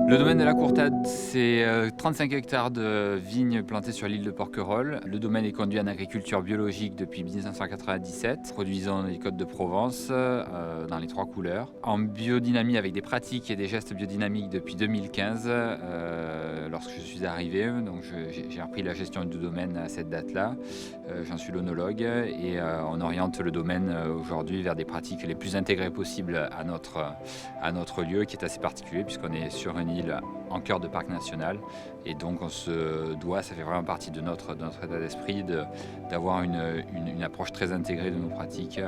Le domaine de la Courtade, c'est 35 hectares de vignes plantées sur l'île de Porquerolles. Le domaine est conduit en agriculture biologique depuis 1997, produisant les côtes de Provence dans les 3 couleurs. En biodynamie avec des pratiques et des gestes biodynamiques depuis 2015, lorsque je suis arrivé. Donc j'ai repris la gestion du domaine à cette date-là. J'en suis l'onologue et on oriente le domaine aujourd'hui vers des pratiques les plus intégrées possibles à notre lieu, qui est assez particulier puisqu'on est sur une île en cœur de parc national, et donc on se doit, ça fait vraiment partie de notre état d'esprit, d'avoir une approche très intégrée de nos pratiques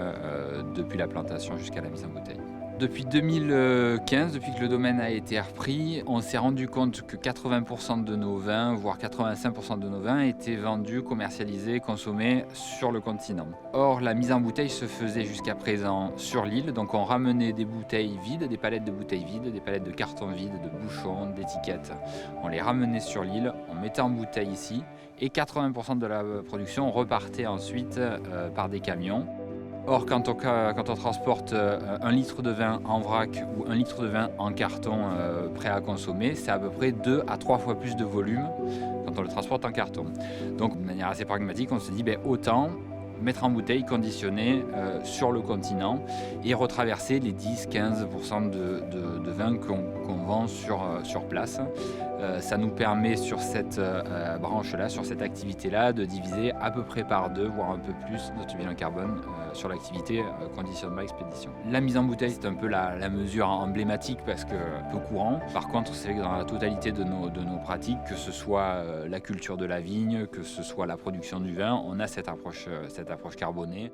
depuis la plantation jusqu'à la mise en bouteille. Depuis 2015, depuis que le domaine a été repris, on s'est rendu compte que 80% de nos vins, voire 85% de nos vins, étaient vendus, commercialisés, consommés sur le continent. Or, la mise en bouteille se faisait jusqu'à présent sur l'île, donc on ramenait des bouteilles vides, des palettes de bouteilles vides, des palettes de cartons vides, de bouchons, d'étiquettes. On les ramenait sur l'île, on mettait en bouteille ici, et 80% de la production repartait ensuite par des camions. Or, quand on transporte 1 litre de vin en vrac ou 1 litre de vin en carton prêt à consommer, c'est à peu près 2 à 3 fois plus de volume quand on le transporte en carton. Donc, de manière assez pragmatique, on se dit autant mettre en bouteille, conditionner sur le continent et retraverser les 10-15% de vin qu'on vend sur place. Ça nous permet sur cette branche-là, sur cette activité-là, de diviser à peu près par 2, voire un peu plus, notre bilan carbone sur l'activité conditionnement expédition. La mise en bouteille, c'est un peu la mesure emblématique parce que peu courant. Par contre, c'est vrai que dans la totalité de nos pratiques, que ce soit la culture de la vigne, que ce soit la production du vin, on a cette approche carbonée.